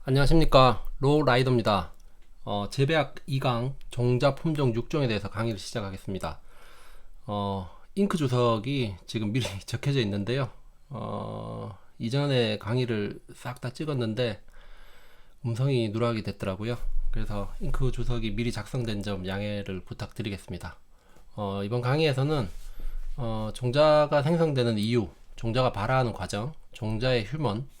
안녕하십니까, 로라이더입니다. 재배학 2강 종자 품종 6종에 대해서 강의를 시작하겠습니다. 잉크 주석이 지금 미리 적혀져 있는데요. 이전에 강의를 싹 다 찍었는데 음성이 누락이 됐더라고요. 그래서 잉크 주석이 미리 작성된 점 양해를 부탁드리겠습니다. 이번 강의에서는 종자가 생성되는 이유, 종자가 발화하는 과정, 종자의 휴먼,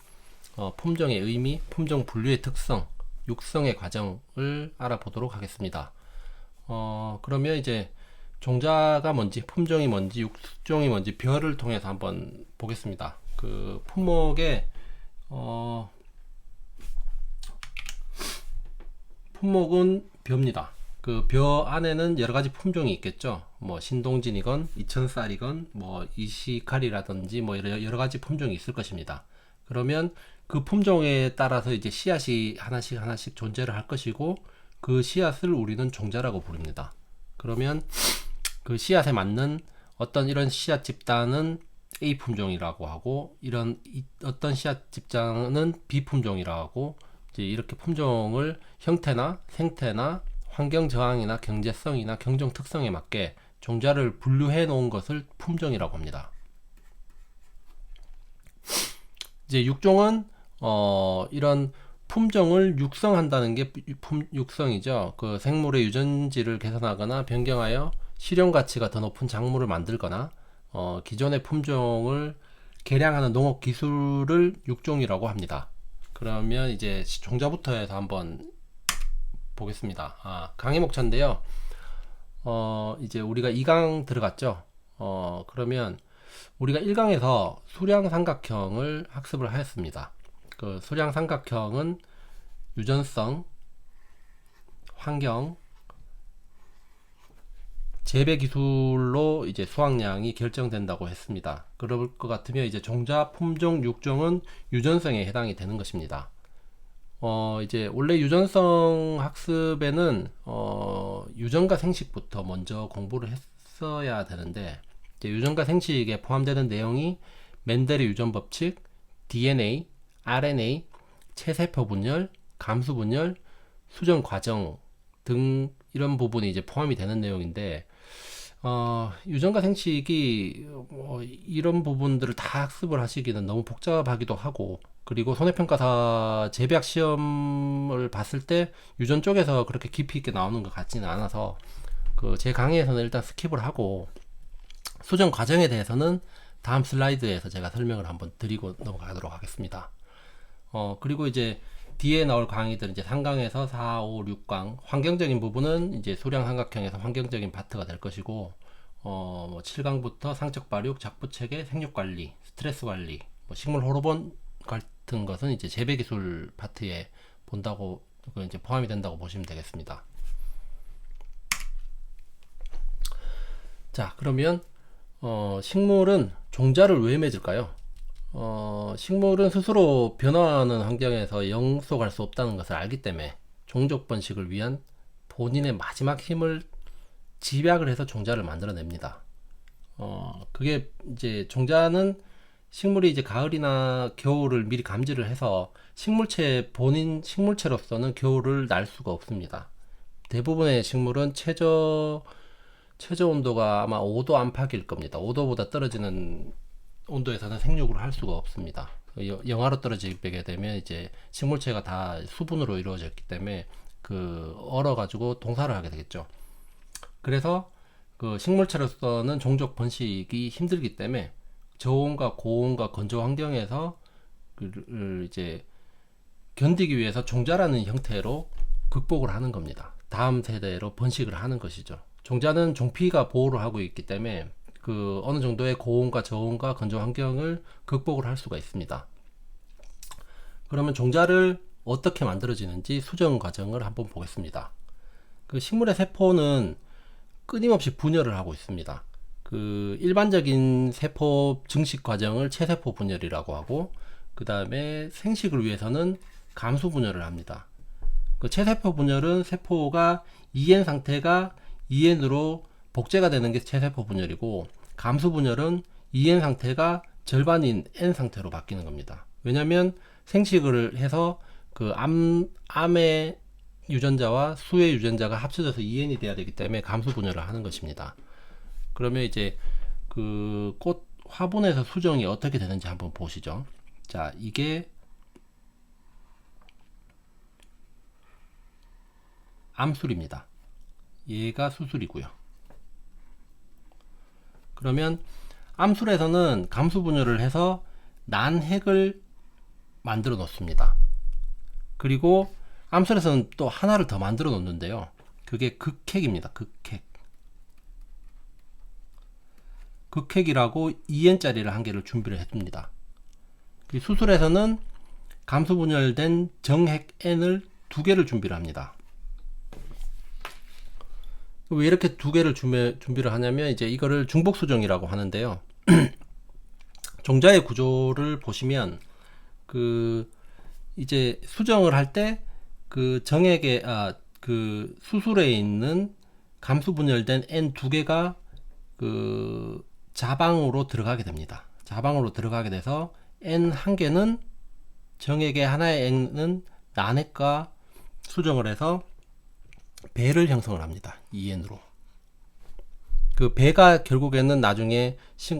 품종의 의미, 품종 분류의 특성, 육성의 과정을 알아보도록 하겠습니다. 그러면 이제 종자가 뭔지, 품종이 뭔지, 육종이 뭔지 벼를 통해서 한번 보겠습니다. 그 품목의 품목은 벼입니다. 그 벼 안에는 여러 가지 품종이 있겠죠. 뭐 신동진이건 이천쌀이건 뭐 이시칼이라든지 뭐 여러 가지 품종이 있을 것입니다. 그러면 그 품종에 따라서 이제 씨앗이 하나씩 존재를 할 것이고 그 씨앗을 우리는 종자라고 부릅니다. 그러면 그 씨앗에 맞는 어떤 이런 씨앗 집단은 A 품종이라고 하고 이런 어떤 씨앗 집단은 B 품종이라고 하고 이제 이렇게 품종을 형태나 생태나 환경 저항이나 경제성이나 경종 특성에 맞게 종자를 분류해 놓은 것을 품종이라고 합니다. 이제 육종은 이런 품종을 육성한다는 게 육성이죠. 그 생물의 유전지를 개선하거나 변경하여 실용 가치가 더 높은 작물을 만들거나 기존의 품종을 개량하는 농업 기술을 육종이라고 합니다. 그러면 이제 종자부터 해서 한번 보겠습니다. 강의 목차인데요. 이제 우리가 2강 들어갔죠. 그러면 우리가 1강에서 수량 삼각형을 학습을 하였습니다. 그 수량 삼각형은 유전성, 환경, 재배 기술로 이제 수확량이 결정된다고 했습니다. 그럴 것 같으면 이제 종자, 품종, 육종은 유전성에 해당이 되는 것입니다. 이제 원래 유전성 학습에는 유전과 생식부터 먼저 공부를 했어야 되는데 이제 유전과 생식에 포함되는 내용이 멘델의 유전 법칙, DNA, RNA, 체세포 분열, 감수 분열, 수정 과정 등 이런 부분이 이제 포함이 되는 내용인데 유전과 생식이 이런 부분들을 다 학습을 하시기는 너무 복잡하기도 하고 그리고 손해평가사 재배학 시험을 봤을 때 유전 쪽에서 그렇게 깊이 있게 나오는 것 같지는 않아서 그 제 강의에서는 일단 스킵을 하고 수정 과정에 대해서는 다음 슬라이드에서 제가 설명을 한번 드리고 넘어가도록 하겠습니다. 그리고 이제 뒤에 나올 강의들 이제 3강에서 4, 5, 6강 환경적인 부분은 이제 수량 삼각형에서 환경적인 파트가 될 것이고 뭐 7강부터 상적 발육, 작부 체계, 생육 관리, 스트레스 관리, 뭐 식물 호르몬 같은 것은 이제 재배 기술 파트에 본다고 이제 포함이 된다고 보시면 되겠습니다. 자, 그러면 식물은 종자를 왜 맺을까요? 식물은 스스로 변화하는 환경에서 영속할 수 없다는 것을 알기 때문에 종족 번식을 위한 본인의 마지막 힘을 집약을 해서 종자를 만들어냅니다. 그게 이제 종자는 식물이 이제 가을이나 겨울을 미리 감지를 해서 본인 식물체로서는 겨울을 날 수가 없습니다. 대부분의 식물은 최저 온도가 아마 5도 안팎일 겁니다. 5도보다 떨어지는 온도에서는 생육을 할 수가 없습니다. 영하로 떨어지게 되면 이제 식물체가 다 수분으로 이루어졌기 때문에 그 얼어가지고 동사를 하게 되겠죠. 그래서 그 식물체로서는 종족 번식이 힘들기 때문에 저온과 고온과 건조 환경에서 그 이제 견디기 위해서 종자라는 형태로 극복을 하는 겁니다. 다음 세대로 번식을 하는 것이죠. 종자는 종피가 보호를 하고 있기 때문에 그 어느 정도의 고온과 저온과 건조 환경을 극복을 할 수가 있습니다. 그러면 종자를 어떻게 만들어지는지 수정 과정을 한번 보겠습니다. 그 식물의 세포는 끊임없이 분열을 하고 있습니다. 그 일반적인 세포 증식 과정을 체세포 분열이라고 하고 그 다음에 생식을 위해서는 감수 분열을 합니다. 그 체세포 분열은 세포가 EN 상태가 EN으로 복제가 되는 게 체세포 분열이고 감수 분열은 EN 상태가 절반인 N 상태로 바뀌는 겁니다. 왜냐하면 생식을 해서 그 암의 유전자와 수의 유전자가 합쳐져서 2N이 돼야 되기 때문에 감수 분열을 하는 것입니다. 그러면 이제 그 꽃 화분에서 수정이 어떻게 되는지 한번 보시죠. 자, 이게 암술입니다. 얘가 수술이고요. 그러면 암술에서는 감수 분열을 해서 난핵을 만들어 놓습니다. 그리고 암술에서는 또 하나를 더 만들어 놓는데요. 그게 극핵입니다. 극핵. 극핵이라고 2N짜리를 한 개를 준비를 했습니다. 수술에서는 감수 분열된 정핵 N을 두 개를 준비를 합니다. 왜 이렇게 두 개를 준비를 하냐면 이제 이거를 중복 수정이라고 하는데요. 종자의 구조를 보시면 그 이제 수정을 할 때 그 정액에 그 수술에 있는 감수 분열된 N 두 개가 그 자방으로 들어가게 됩니다. 자방으로 들어가게 돼서 N 한 개는 정액의 하나의 N은 난핵과 수정을 해서 배를 형성을 합니다. 2N으로. 그 배가 결국에는 나중에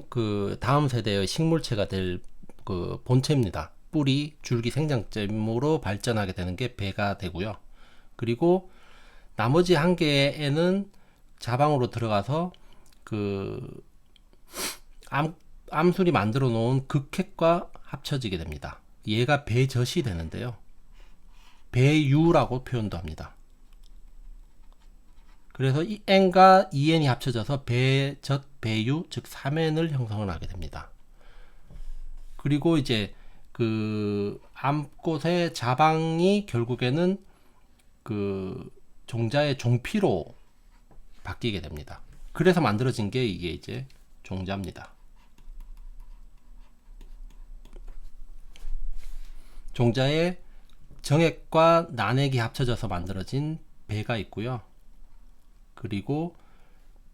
그 다음 세대의 식물체가 될 그 본체입니다. 뿌리, 줄기, 생장점으로 발전하게 되는 게 배가 되고요. 그리고 나머지 한 개의 N은 자방으로 들어가서 그 암술이 만들어 놓은 극핵과 합쳐지게 됩니다. 얘가 배젖이 되는데요. 배유라고 표현도 합니다. 그래서 이 N과 2N이 합쳐져서 배젖, 배유, 즉 3N을 형성을 하게 됩니다. 그리고 이제 그 암꽃의 자방이 결국에는 그 종자의 종피로 바뀌게 됩니다. 그래서 만들어진 게 이게 이제 종자입니다. 종자의 정액과 난액이 합쳐져서 만들어진 배가 있고요. 그리고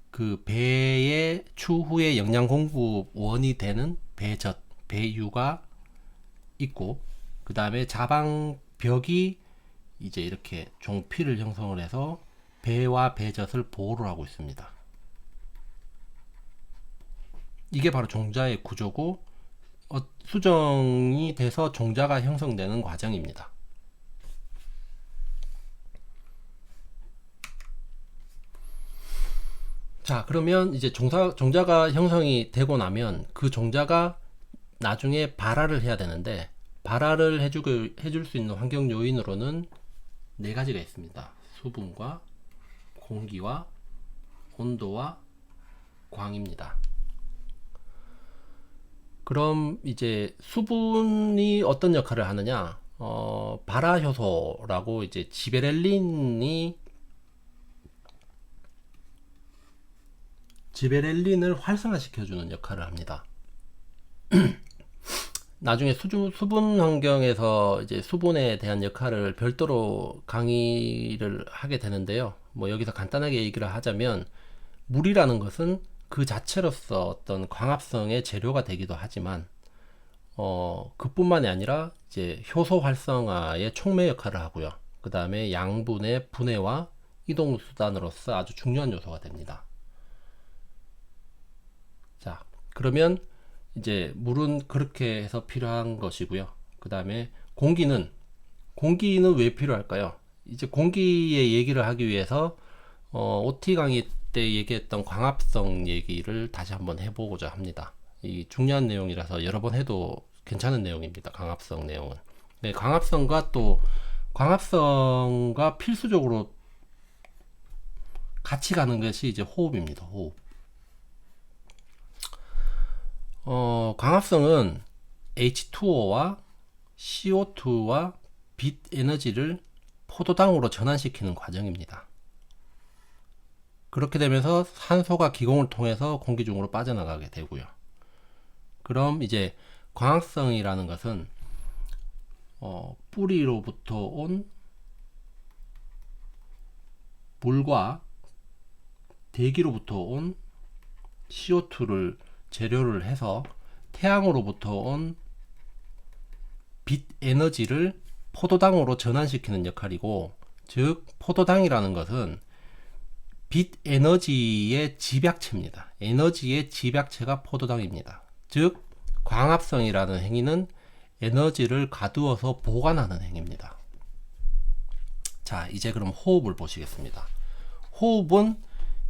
그 배의 추후에 영양 공급원이 되는 배젖, 배유가 있고, 그 다음에 자방벽이 이제 이렇게 종피를 형성을 해서 배와 배젖을 보호를 하고 있습니다. 이게 바로 종자의 구조고 수정이 돼서 종자가 형성되는 과정입니다. 자, 그러면 이제 종자가 형성이 되고 나면 그 종자가 나중에 발화를 해야 되는데, 발화를 해줄 수 있는 환경 요인으로는 네 가지가 있습니다. 수분과 공기와 온도와 광입니다. 그럼 이제 수분이 어떤 역할을 하느냐? 발화 효소라고 이제 지베렐린을 활성화시켜주는 역할을 합니다. 나중에 수분 환경에서 이제 수분에 대한 역할을 별도로 강의를 하게 되는데요. 뭐 여기서 간단하게 얘기를 하자면, 물이라는 것은 그 자체로서 어떤 광합성의 재료가 되기도 하지만, 그뿐만이 아니라 이제 효소 활성화의 촉매 역할을 하고요. 그 다음에 양분의 분해와 이동 수단으로서 아주 중요한 요소가 됩니다. 자, 그러면 이제 물은 그렇게 해서 필요한 것이고요. 그 다음에 공기는 왜 필요할까요? 이제 공기의 얘기를 하기 위해서 OT 강의 때 얘기했던 광합성 얘기를 다시 한번 해보고자 합니다. 이 중요한 내용이라서 여러 번 해도 괜찮은 내용입니다. 광합성 내용은. 네, 광합성과 필수적으로 같이 가는 것이 이제 호흡입니다. 호흡. 광합성은 H2O와 CO2와 빛 에너지를 포도당으로 전환시키는 과정입니다. 그렇게 되면서 산소가 기공을 통해서 공기 중으로 빠져나가게 되고요. 그럼 이제 광합성이라는 것은 뿌리로부터 온 물과 대기로부터 온 CO2를 재료를 해서 태양으로부터 온 빛 에너지를 포도당으로 전환시키는 역할이고, 즉 포도당이라는 것은 빛 에너지의 집약체입니다. 에너지의 집약체가 포도당입니다. 즉 광합성이라는 행위는 에너지를 가두어서 보관하는 행위입니다. 자, 이제 그럼 호흡을 보시겠습니다. 호흡은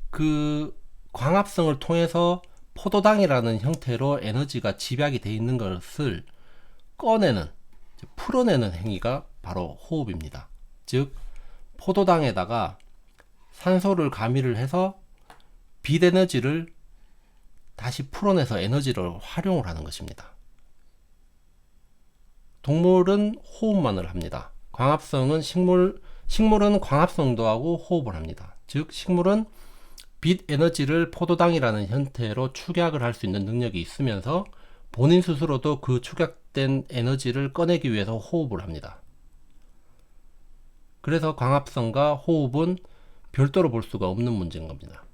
그 광합성을 통해서 포도당이라는 형태로 에너지가 집약이 되어 있는 것을 꺼내는, 풀어내는 행위가 바로 호흡입니다. 즉 포도당에다가 산소를 가미를 해서 빛 에너지를 다시 풀어내서 에너지를 활용을 하는 것입니다. 동물은 호흡만을 합니다. 광합성은 식물은 광합성도 하고 호흡을 합니다. 즉 식물은 빛 에너지를 포도당이라는 형태로 축약을 할 수 있는 능력이 있으면서 본인 스스로도 그 축약된 에너지를 꺼내기 위해서 호흡을 합니다. 그래서 광합성과 호흡은 별도로 볼 수가 없는 문제인 겁니다.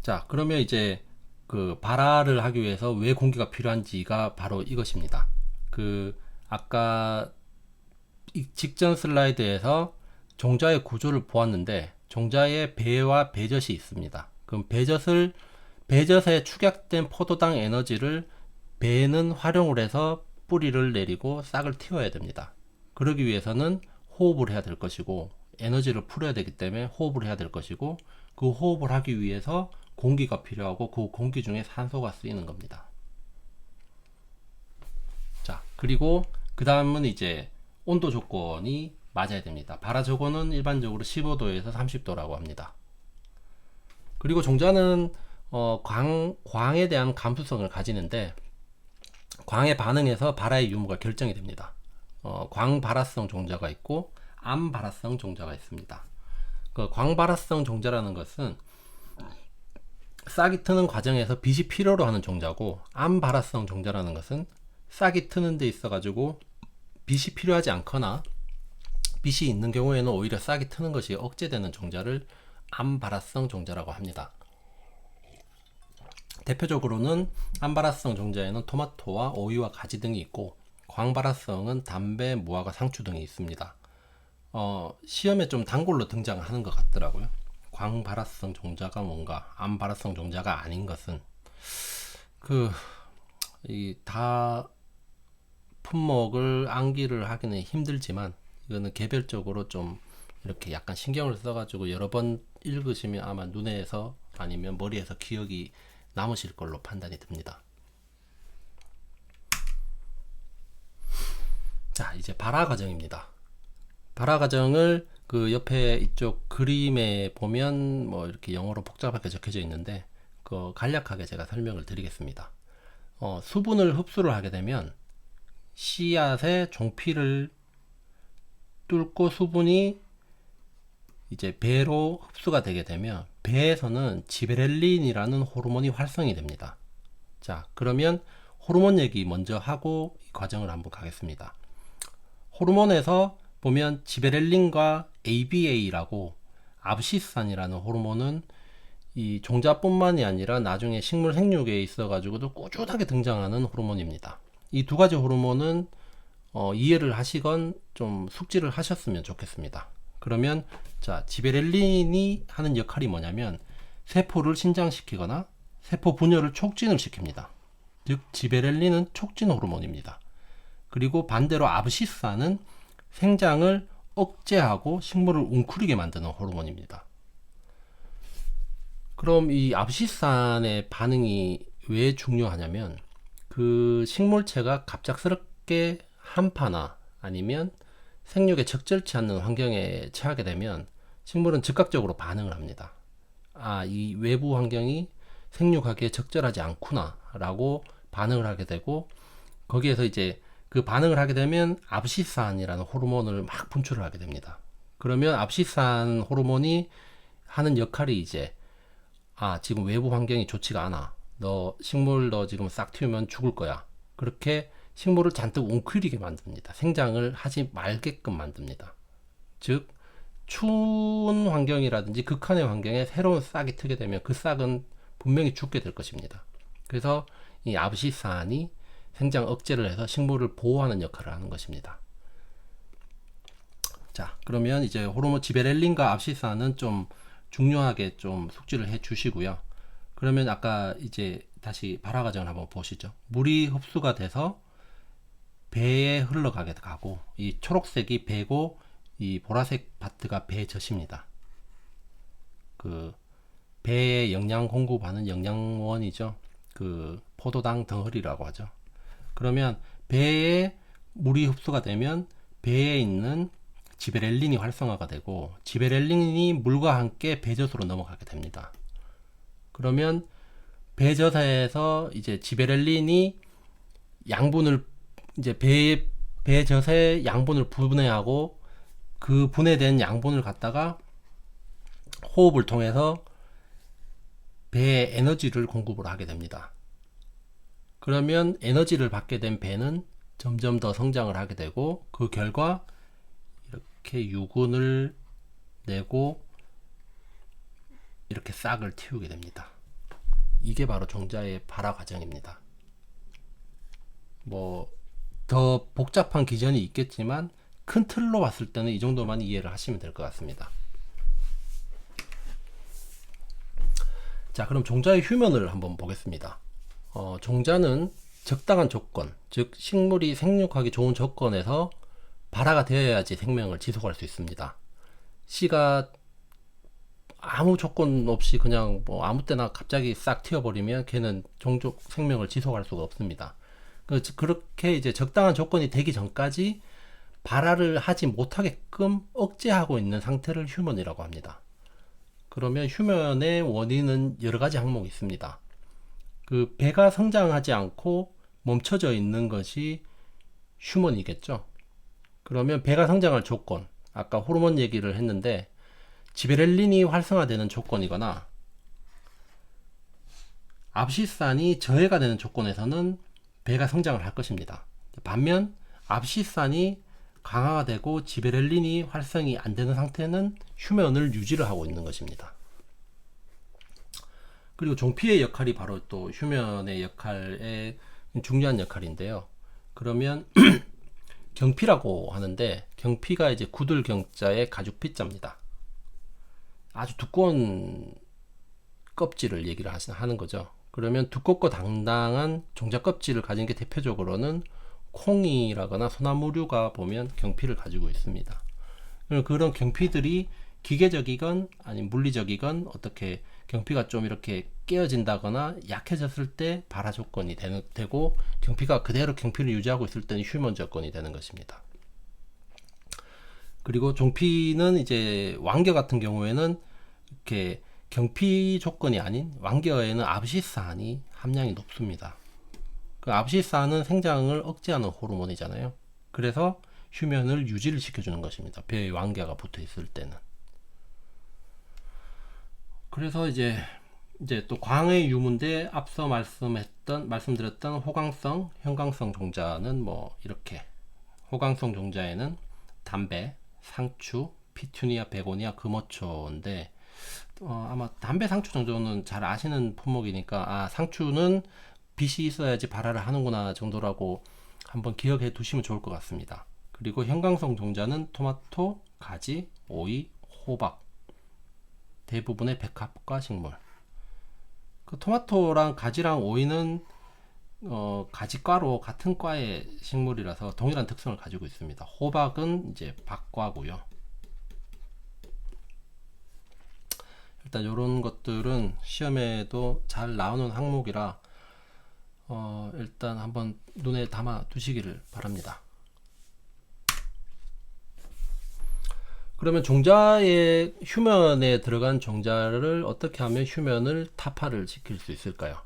자, 그러면 이제 그 발화를 하기 위해서 왜 공기가 필요한지가 바로 이것입니다. 그 아까 직전 슬라이드에서 종자의 구조를 보았는데 종자에 배와 배젖이 있습니다. 그럼 배젖에 축약된 포도당 에너지를 배는 활용을 해서 뿌리를 내리고 싹을 틔워야 됩니다. 그러기 위해서는 호흡을 해야 될 것이고 에너지를 풀어야 되기 때문에 호흡을 해야 될 것이고 그 호흡을 하기 위해서 공기가 필요하고 그 공기 중에 산소가 쓰이는 겁니다. 자, 그리고 그 다음은 이제 온도 조건이 맞아야 됩니다. 발화 조건은 일반적으로 15도에서 30도라고 합니다. 그리고 종자는 광에 대한 감수성을 가지는데 광에 반응해서 발화의 유무가 결정이 됩니다. 광발화성 종자가 있고 암발화성 종자가 있습니다. 그 광발화성 종자라는 것은 싹이 트는 과정에서 빛이 필요로 하는 종자고 암발화성 종자라는 것은 싹이 트는 데 있어 가지고 빛이 필요하지 않거나 빛이 있는 경우에는 오히려 싹이 트는 것이 억제되는 종자를 암발화성 종자라고 합니다. 대표적으로는 암발화성 종자에는 토마토와 오이와 가지 등이 있고 광발화성은 담배, 무화과, 상추 등이 있습니다. 시험에 좀 단골로 등장하는 것 같더라고요. 광발화성 종자가 뭔가 암발화성 종자가 아닌 것은 다 품목을 암기를 하기는 힘들지만 이거는 개별적으로 좀 이렇게 약간 신경을 써가지고 여러 번 읽으시면 아마 눈에서 아니면 머리에서 기억이 남으실 걸로 판단이 듭니다. 자, 이제 발화 과정입니다. 발화 과정을 그 옆에 이쪽 그림에 보면 뭐 이렇게 영어로 복잡하게 적혀져 있는데 그 간략하게 제가 설명을 드리겠습니다. 수분을 흡수를 하게 되면 씨앗의 종피를 뚫고 수분이 이제 배로 흡수가 되게 되면 배에서는 지베렐린이라는 호르몬이 활성이 됩니다. 자, 그러면 호르몬 얘기 먼저 하고 이 과정을 한번 가겠습니다. 호르몬에서 보면 지베렐린과 ABA라고 압시산이라는 호르몬은 이 종자뿐만이 아니라 나중에 식물 생육에 있어 가지고도 꾸준하게 등장하는 호르몬입니다. 이 두 가지 호르몬은 이해를 하시건 좀 숙지를 하셨으면 좋겠습니다. 그러면 자, 지베렐린이 하는 역할이 뭐냐면 세포를 신장시키거나 세포 분열을 촉진을 시킵니다. 즉 지베렐린은 촉진 호르몬입니다. 그리고 반대로 압시산은 생장을 억제하고 식물을 웅크리게 만드는 호르몬입니다. 그럼 이 압시산의 반응이 왜 중요하냐면 그 식물체가 갑작스럽게 한파나 아니면 생육에 적절치 않는 환경에 처하게 되면 식물은 즉각적으로 반응을 합니다. 이 외부 환경이 생육하기에 적절하지 않구나 라고 반응을 하게 되고 거기에서 이제 그 반응을 하게 되면 압시산이라는 호르몬을 막 분출을 하게 됩니다. 그러면 압시산 호르몬이 하는 역할이 이제 지금 외부 환경이 좋지가 않아. 식물 너 지금 싹 틔우면 죽을 거야. 그렇게 식물을 잔뜩 웅크리게 만듭니다. 생장을 하지 말게끔 만듭니다. 즉 추운 환경이라든지 극한의 환경에 새로운 싹이 트게 되면 그 싹은 분명히 죽게 될 것입니다. 그래서 이 압시산이 생장 억제를 해서 식물을 보호하는 역할을 하는 것입니다. 자, 그러면 이제 호르몬 지베렐린과 압시사는 좀 중요하게 좀 숙지를 해 주시고요. 그러면 아까 이제 다시 발화 과정을 한번 보시죠. 물이 흡수가 돼서 배에 흘러가게 가고, 이 초록색이 배고 이 보라색 바트가 배젖입니다. 그 배에 영양 공급하는 영양원이죠. 그 포도당 덩어리라고 하죠. 그러면 배에 물이 흡수가 되면 배에 있는 지베렐린이 활성화가 되고, 지베렐린이 물과 함께 배젖으로 넘어가게 됩니다. 그러면 배젖에서 이제 지베렐린이 양분을 이제 배젖의 양분을 분해하고, 그 분해된 양분을 갖다가 호흡을 통해서 배에 에너지를 공급을 하게 됩니다. 그러면 에너지를 받게 된 배는 점점 더 성장을 하게 되고, 그 결과 이렇게 유근을 내고 이렇게 싹을 틔우게 됩니다. 이게 바로 종자의 발화 과정입니다. 뭐 더 복잡한 기전이 있겠지만 큰 틀로 봤을 때는 이 정도만 이해를 하시면 될 것 같습니다. 자, 그럼 종자의 휴면을 한번 보겠습니다. 종자는 적당한 조건, 즉 식물이 생육하기 좋은 조건에서 발화가 되어야지 생명을 지속할 수 있습니다. 씨가 아무 조건 없이 그냥 뭐 아무 때나 갑자기 싹 튀어버리면 걔는 종족 생명을 지속할 수가 없습니다. 그렇게 이제 적당한 조건이 되기 전까지 발화를 하지 못하게끔 억제하고 있는 상태를 휴면이라고 합니다. 그러면 휴면의 원인은 여러 가지 항목이 있습니다. 그 배가 성장하지 않고 멈춰져 있는 것이 휴면이겠죠. 그러면 배가 성장할 조건, 아까 호르몬 얘기를 했는데 지베렐린이 활성화되는 조건이거나 압시산이 저해가 되는 조건에서는 배가 성장을 할 것입니다. 반면 압시산이 강화가 되고 지베렐린이 활성이 안 되는 상태는 휴면을 유지를 하고 있는 것입니다. 그리고 종피의 역할이 바로 또 휴면의 역할의 중요한 역할인데요. 그러면 경피라고 하는데, 경피가 이제 구들 경자의 가죽 피자입니다. 아주 두꺼운 껍질을 얘기를 하는 거죠. 그러면 두껍고 당당한 종자 껍질을 가진 게 대표적으로는 콩이라거나 소나무류가 보면 경피를 가지고 있습니다. 그런 경피들이 기계적이건 아니면 물리적이건 어떻게 경피가 좀 이렇게 깨어진다거나 약해졌을 때 발화 조건이 되고, 경피가 그대로 경피를 유지하고 있을 때는 휴면 조건이 되는 것입니다. 그리고 종피는 이제 왕겨 같은 경우에는 이렇게 경피 조건이 아닌 왕겨에는 압시산이 함량이 높습니다. 그 압시산은 생장을 억제하는 호르몬이잖아요. 그래서 휴면을 유지를 시켜주는 것입니다. 배에 왕겨가 붙어 있을 때는. 그래서 이제 또 광의 유무인데, 앞서 말씀드렸던 호강성, 형광성 종자는 뭐 이렇게, 호강성 종자에는 담배, 상추, 피투니아, 베고니아, 금어초인데, 아마 담배, 상추 정도는 잘 아시는 품목이니까 상추는 빛이 있어야지 발화를 하는구나 정도라고 한번 기억해 두시면 좋을 것 같습니다. 그리고 형광성 종자는 토마토, 가지, 오이, 호박, 대부분의 백합과 식물. 그 토마토랑 가지랑 오이는 가지과로 같은 과의 식물이라서 동일한 특성을 가지고 있습니다. 호박은 이제 박과고요. 일단 이런 것들은 시험에도 잘 나오는 항목이라 일단 한번 눈에 담아 두시기를 바랍니다. 그러면 종자의 휴면에 들어간 종자를 어떻게 하면 휴면을 타파를 시킬 수 있을까요?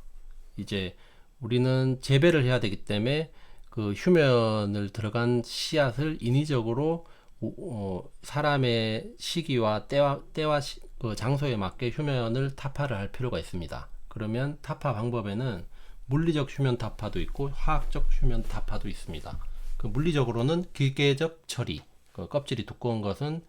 이제 우리는 재배를 해야 되기 때문에 그 휴면을 들어간 씨앗을 인위적으로 사람의 시기와 때와 그 장소에 맞게 휴면을 타파를 할 필요가 있습니다. 그러면 타파 방법에는 물리적 휴면 타파도 있고 화학적 휴면 타파도 있습니다. 그 물리적으로는 기계적 처리, 그 껍질이 두꺼운 것은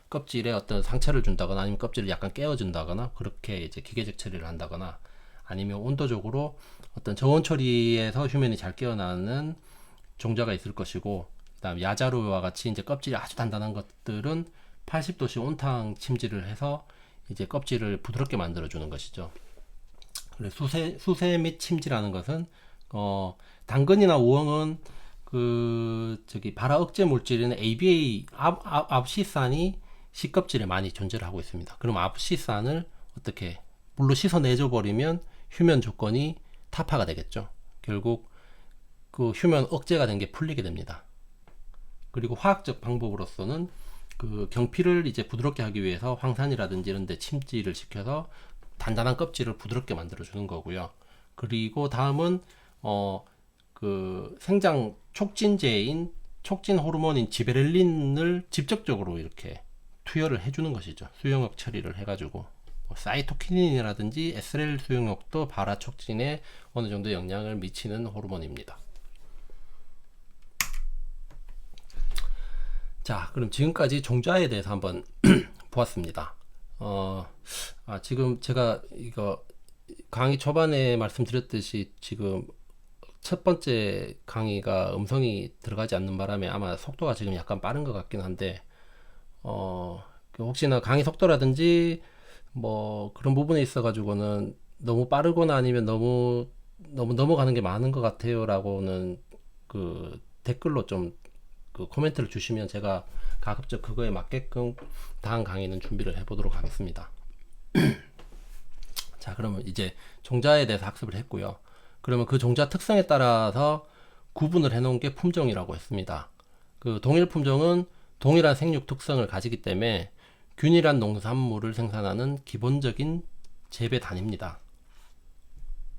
껍질에 어떤 상처를 준다거나 아니면 껍질을 약간 깨어준다거나 그렇게 이제 기계적 처리를 한다거나, 아니면 온도적으로 어떤 저온 처리에서 휴면이 잘 깨어나는 종자가 있을 것이고, 그다음 야자루와 같이 이제 껍질이 아주 단단한 것들은 80도씨 온탕 침질을 해서 이제 껍질을 부드럽게 만들어 주는 것이죠. 수세 및 침지라는 것은 당근이나 우엉은 발화 억제 물질인 ABA 압시산이 식껍질에 많이 존재를 하고 있습니다. 그럼 압시산을 어떻게 물로 씻어내줘 버리면 휴면 조건이 타파가 되겠죠. 결국 그 휴면 억제가 된 게 풀리게 됩니다. 그리고 화학적 방법으로서는 그 경피를 이제 부드럽게 하기 위해서 황산이라든지 이런 데 침질을 시켜서 단단한 껍질을 부드럽게 만들어 주는 거고요. 그리고 다음은 그 생장 촉진제인 촉진 호르몬인 지베렐린을 직접적으로 이렇게 투여를 해주는 것이죠. 수용액 처리를 해가지고 사이토키닌이라든지 SRL 수용액도 발화 촉진에 어느 정도 영향을 미치는 호르몬입니다. 자, 그럼 지금까지 종자에 대해서 한번 보았습니다. 지금 제가 이거 강의 초반에 말씀드렸듯이 지금 첫 번째 강의가 음성이 들어가지 않는 바람에 아마 속도가 지금 약간 빠른 것 같긴 한데, 혹시나 강의 속도라든지 뭐 그런 부분에 있어 가지고는 너무 빠르거나 아니면 너무 넘어가는 게 많은 것 같아요 라고는 그 댓글로 좀 그 코멘트를 주시면 제가 가급적 그거에 맞게끔 다음 강의는 준비를 해보도록 하겠습니다. 자, 그러면 이제 종자에 대해서 학습을 했고요. 그러면 그 종자 특성에 따라서 구분을 해놓은 게 품종이라고 했습니다. 그 동일 품종은 동일한 생육 특성을 가지기 때문에 균일한 농산물을 생산하는 기본적인 재배 단위입니다.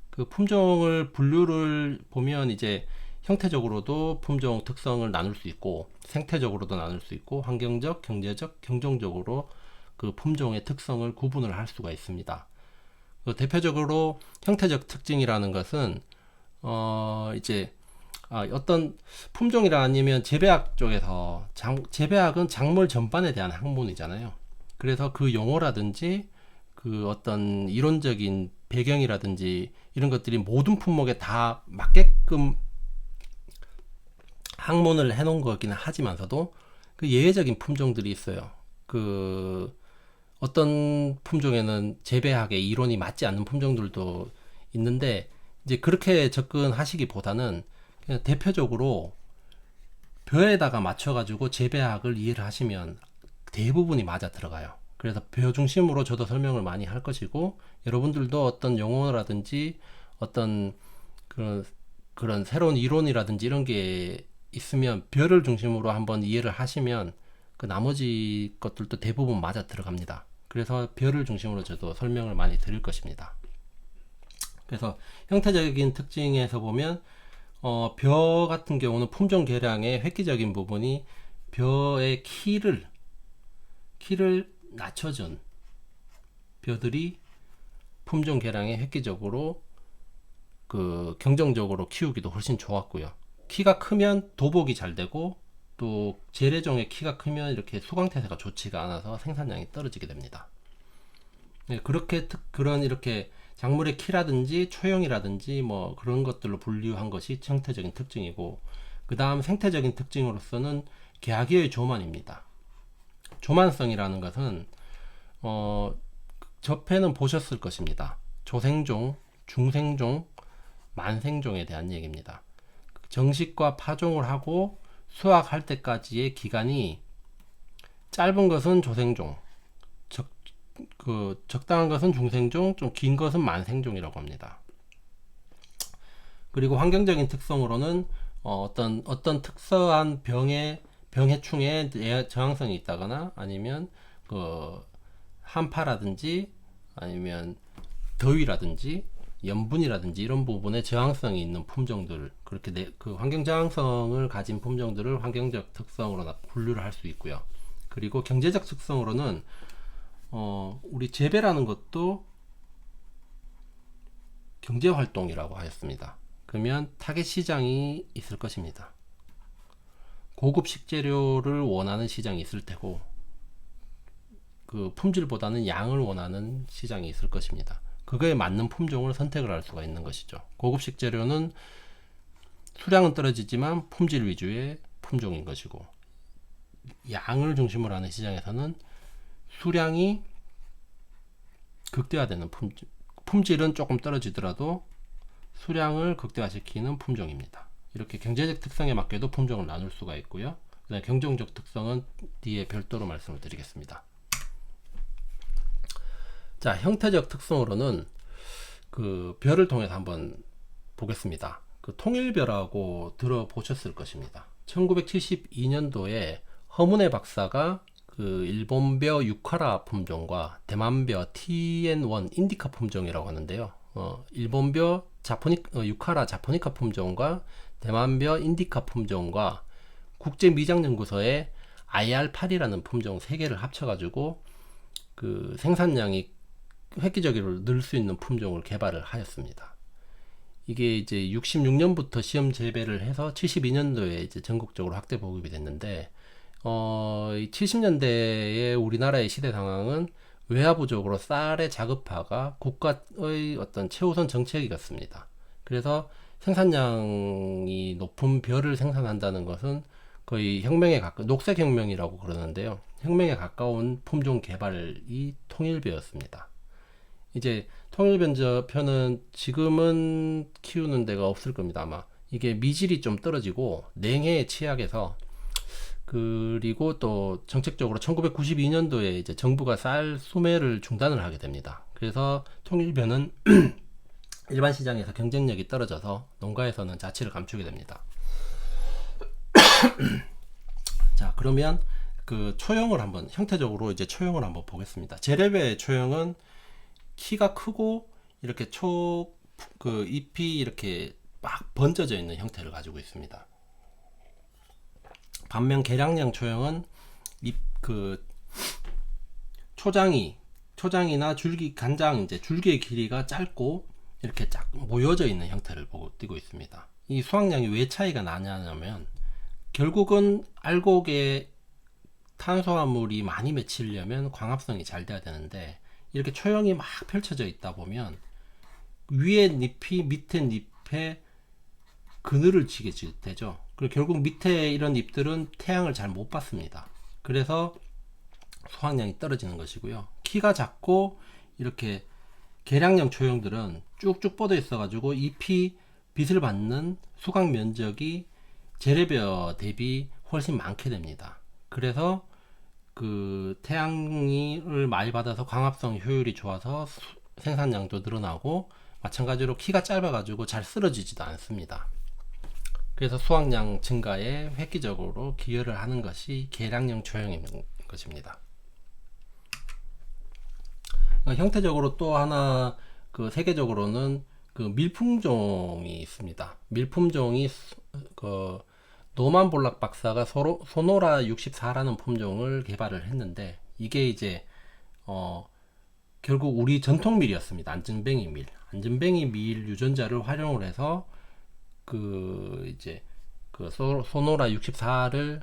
그 품종을 분류를 보면 이제 형태적으로도 품종 특성을 나눌 수 있고 생태적으로도 나눌 수 있고 환경적, 경제적, 경종적으로 그 품종의 특성을 구분을 할 수가 있습니다. 대표적으로 형태적 특징이라는 것은 이제 어떤 품종이라 아니면 재배학 쪽에서 재배학은 작물 전반에 대한 학문이잖아요. 그래서 그 용어라든지 그 어떤 이론적인 배경이라든지 이런 것들이 모든 품목에 다 맞게끔 학문을 해놓은 거기는 하지만서도 그 예외적인 품종들이 있어요. 그 어떤 품종에는 재배학의 이론이 맞지 않는 품종들도 있는데 이제 그렇게 접근하시기보다는 그냥 대표적으로 벼에다가 맞춰가지고 재배학을 이해를 하시면 대부분이 맞아 들어가요. 그래서 벼 중심으로 저도 설명을 많이 할 것이고 여러분들도 어떤 용어라든지 어떤 그런 새로운 이론이라든지 이런 게 있으면 벼를 중심으로 한번 이해를 하시면 그 나머지 것들도 대부분 맞아 들어갑니다. 그래서 벼를 중심으로 저도 설명을 많이 드릴 것입니다. 그래서 형태적인 특징에서 보면 벼 같은 경우는 품종 개량의 획기적인 부분이 벼의 키를 낮춰준 벼들이 품종 개량에 획기적으로 그 경정적으로 키우기도 훨씬 좋았고요. 키가 크면 도복이 잘 되고 또 재래종의 키가 크면 이렇게 수광태세가 좋지가 않아서 생산량이 떨어지게 됩니다. 네, 그런 이렇게 작물의 키라든지 초형이라든지 뭐 그런 것들로 분류한 것이 형태적인 특징이고, 그 다음 생태적인 특징으로서는 계하기의 조만입니다. 조만성이라는 것은 접해는 보셨을 것입니다. 조생종, 중생종, 만생종에 대한 얘기입니다. 정식과 파종을 하고 수확할 때까지의 기간이 짧은 것은 조생종, 적당한 것은 중생종, 좀 긴 것은 만생종이라고 합니다. 그리고 환경적인 특성으로는 어떤 특수한 병해충에 저항성이 있다거나 아니면 그 한파라든지 아니면 더위라든지 염분이라든지 이런 부분에 저항성이 있는 품종들, 그렇게 그 환경 저항성을 가진 품종들을 환경적 특성으로 분류를 할 수 있고요. 그리고 경제적 특성으로는 우리 재배라는 것도 경제활동이라고 하였습니다. 그러면 타겟 시장이 있을 것입니다. 고급 식재료를 원하는 시장이 있을 테고 그 품질보다는 양을 원하는 시장이 있을 것입니다. 그거에 맞는 품종을 선택을 할 수가 있는 것이죠. 고급 식재료는 수량은 떨어지지만 품질 위주의 품종인 것이고, 양을 중심으로 하는 시장에서는 수량이 극대화되는 품질은 조금 떨어지더라도 수량을 극대화시키는 품종입니다. 이렇게 경제적 특성에 맞게도 품종을 나눌 수가 있고요. 그다음에 경종적 특성은 뒤에 별도로 말씀을 드리겠습니다. 자, 형태적 특성으로는 그 별을 통해서 한번 보겠습니다. 그 통일별하고 들어보셨을 것입니다. 1972년도에 허문회 박사가 그 일본벼 유카라 품종과 대만벼 TN1 인디카 품종이라고 하는데요. 일본벼 유카라 자포니카 품종과 대만벼 인디카 품종과 국제미장연구소의 IR8이라는 품종 3개를 합쳐가지고 그 생산량이 획기적으로 늘 수 있는 품종을 개발을 하였습니다. 이게 이제 66년부터 시험 재배를 해서 72년도에 이제 전국적으로 확대 보급이 됐는데, 70년대의 우리나라의 시대 상황은 외화 부족으로 쌀의 자급화가 국가의 어떤 최우선 정책이었습니다. 그래서 생산량이 높은 벼를 생산한다는 것은 거의 혁명에 가까운, 녹색혁명이라고 그러는데요. 혁명에 가까운 품종 개발이 통일벼였습니다. 이제 통일벼는 지금은 키우는 데가 없을 겁니다. 아마 이게 미질이 좀 떨어지고 냉해에 취약해서, 그리고 또 정책적으로 1992년도에 이제 정부가 쌀 수매를 중단을 하게 됩니다. 그래서 통일벼는 일반 시장에서 경쟁력이 떨어져서 농가에서는 자취를 감추게 됩니다. 자, 그러면 그 초형을 한번, 형태적으로 이제 초형을 한번 보겠습니다. 재래벼의 초형은 키가 크고 이렇게 그 잎이 이렇게 막 번져져 있는 형태를 가지고 있습니다. 반면 계량량 초형은 그 초장이나 줄기, 간장, 이제 줄기의 길이가 짧고 이렇게 쫙 모여져 있는 형태를 띠고 있습니다. 이 수확량이 왜 차이가 나냐면, 결국은 알곡에 탄수화물이 많이 맺히려면 광합성이 잘 돼야 되는데, 이렇게 초형이 막 펼쳐져 있다 보면 위에 잎이 밑에 잎에 그늘을 지게 되죠. 그리고 결국 밑에 이런 잎들은 태양을 잘 못 받습니다. 그래서 수확량이 떨어지는 것이고요. 키가 작고 이렇게 계량형 초형들은 쭉쭉 뻗어 있어 가지고 잎이 빛을 받는 수확 면적이 재래벼 대비 훨씬 많게 됩니다. 그래서 그 태양을 많이 받아서 광합성 효율이 좋아서 생산량도 늘어나고, 마찬가지로 키가 짧아 가지고 잘 쓰러지지도 않습니다. 그래서 수확량 증가에 획기적으로 기여를 하는 것이 계량형 초형인 것입니다. 형태적으로 또 하나, 그 세계적으로는 그 밀품종이 있습니다. 밀품종이 그 노만 볼락 박사가 소노라 64라는 품종을 개발을 했는데, 이게 이제 결국 우리 전통 밀이었습니다. 안전뱅이 밀 유전자를 활용을 해서 그 이제 그 소노라 64를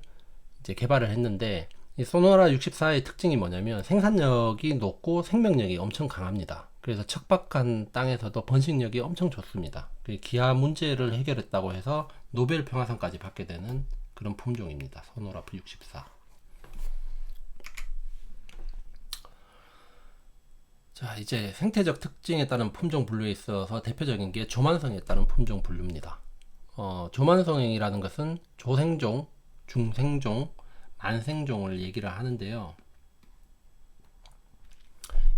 이제 개발을 했는데, 이 소노라 64의 특징이 뭐냐면 생산력이 높고 생명력이 엄청 강합니다. 그래서 척박한 땅에서도 번식력이 엄청 좋습니다. 기아 문제를 해결했다고 해서 노벨 평화상까지 받게 되는 그런 품종입니다. 소노라 64. 자, 이제 생태적 특징에 따른 품종 분류에 있어서 대표적인 게 조만성에 따른 품종 분류입니다. 조만성이라는 것은 조생종, 중생종, 만생종을 얘기를 하는데요.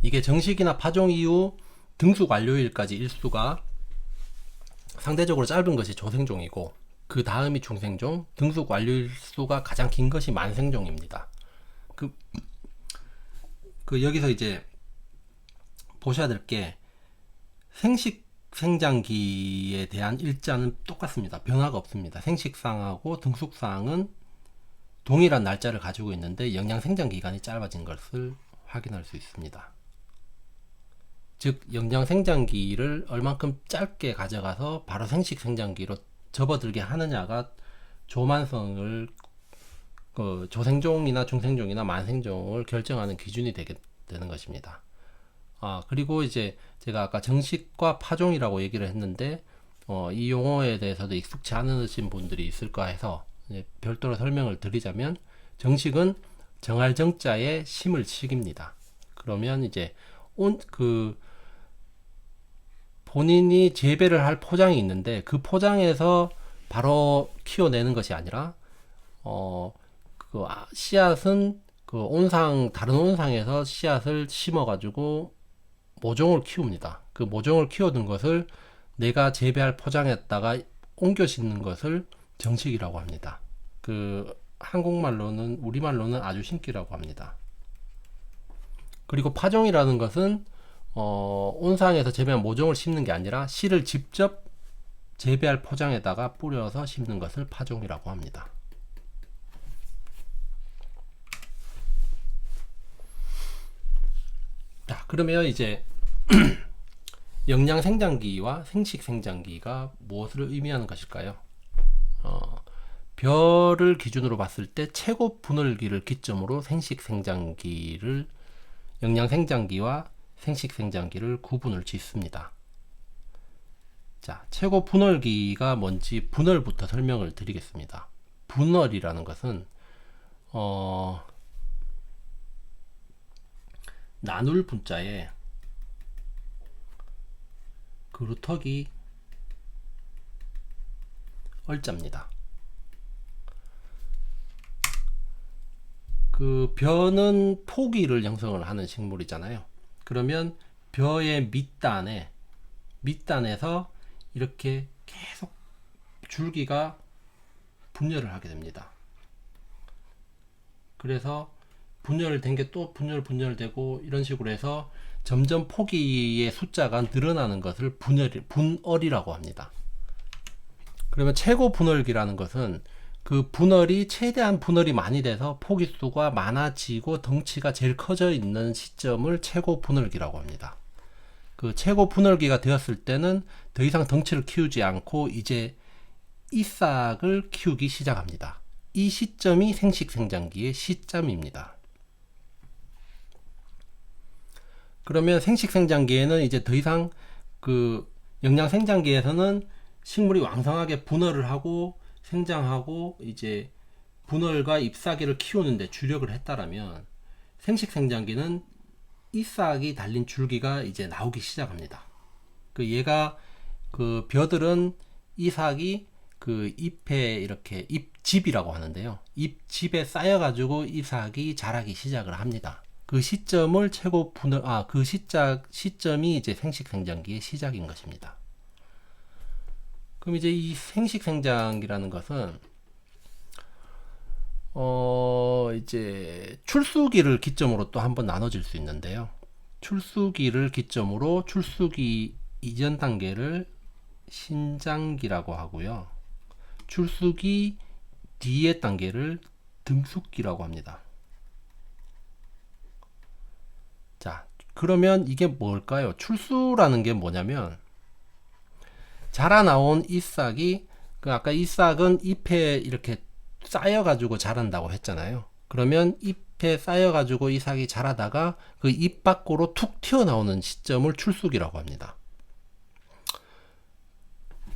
이게 정식이나 파종 이후 등수 완료일까지 일수가 상대적으로 짧은 것이 조생종이고, 그 다음이 중생종, 등수 완료일수가 가장 긴 것이 만생종입니다. 여기서 이제 보셔야 될 게, 생장기에 대한 일자는 똑같습니다. 변화가 없습니다. 생식상하고 등숙상은 동일한 날짜를 가지고 있는데 영양 생장 기간이 짧아진 것을 확인할 수 있습니다. 즉, 영양 생장기를 얼만큼 짧게 가져가서 바로 생식 생장기로 접어들게 하느냐가 조만성을 조생종이나 중생종이나 만생종을 결정하는 기준이 되는 것입니다. 그리고 이제 제가 아까 정식과 파종이라고 얘기를 했는데, 이 용어에 대해서도 익숙치 않으신 분들이 있을까 해서 이제 별도로 설명을 드리자면, 정식은 정할 정자에 심을 식입니다. 그러면 이제 본인이 재배를 할 포장이 있는데, 그 포장에서 바로 키워내는 것이 아니라, 씨앗은 다른 온상에서 씨앗을 심어가지고 모종을 키웁니다. 그 모종을 키워둔 것을 내가 재배할 포장에다가 옮겨 심는 것을 정식이라고 합니다. 우리말로는 아주 심기라고 합니다. 그리고 파종이라는 것은 온상에서 재배한 모종을 심는 게 아니라 씨를 직접 재배할 포장에다가 뿌려서 심는 것을 파종이라고 합니다. 자, 그러면 이제 영양 생장기와 생식 생장기가 무엇을 의미하는 것일까요? 별을 기준으로 봤을 때 최고 분월기를 기점으로 영양 생장기와 생식 생장기를 구분을 짓습니다. 자, 최고 분월기가 뭔지 분월부터 설명을 드리겠습니다. 분월이라는 것은 나눌 분자에 그루터기 얼자입니다. 벼는 포기를 형성을 하는 식물이잖아요. 그러면 벼의 밑단에서 이렇게 계속 줄기가 분열을 하게 됩니다. 그래서 분열된 게 또 분열되고 이런 식으로 해서 점점 포기의 숫자가 늘어나는 것을 분월이라고 합니다. 그러면 최고 분월기라는 것은 최대한 분월이 많이 돼서 포기 수가 많아지고 덩치가 제일 커져 있는 시점을 최고 분월기라고 합니다. 최고 분월기가 되었을 때는 더 이상 덩치를 키우지 않고 이제 잎싹을 키우기 시작합니다. 이 시점이 생식 생장기의 시점입니다. 그러면 생식 생장기에는 이제 더 이상 영양 생장기에서는 식물이 왕성하게 분월을 하고 생장하고 이제 분월과 잎사귀를 키우는데 주력을 했다라면, 생식 생장기는 잎사귀 달린 줄기가 이제 나오기 시작합니다. 벼들은 잎사귀 잎에 이렇게 잎집이라고 하는데요. 잎집에 쌓여가지고 잎사귀 자라기 시작을 합니다. 그 시점을 시점이 이제 생식 생장기의 시작인 것입니다. 그럼 이제 이 생식 생장기라는 것은 이제 출수기를 기점으로 또 한번 나눠질 수 있는데요. 출수기를 기점으로 출수기 이전 단계를 신장기라고 하고요. 출수기 뒤의 단계를 등숙기라고 합니다. 자, 그러면 이게 뭘까요? 출수라는 게 뭐냐면, 자라나온 잎싹이, 아까 잎싹은 잎에 이렇게 쌓여가지고 자란다고 했잖아요. 그러면 잎에 쌓여가지고 잎싹이 자라다가 그 잎 밖으로 툭 튀어나오는 시점을 출수기라고 합니다.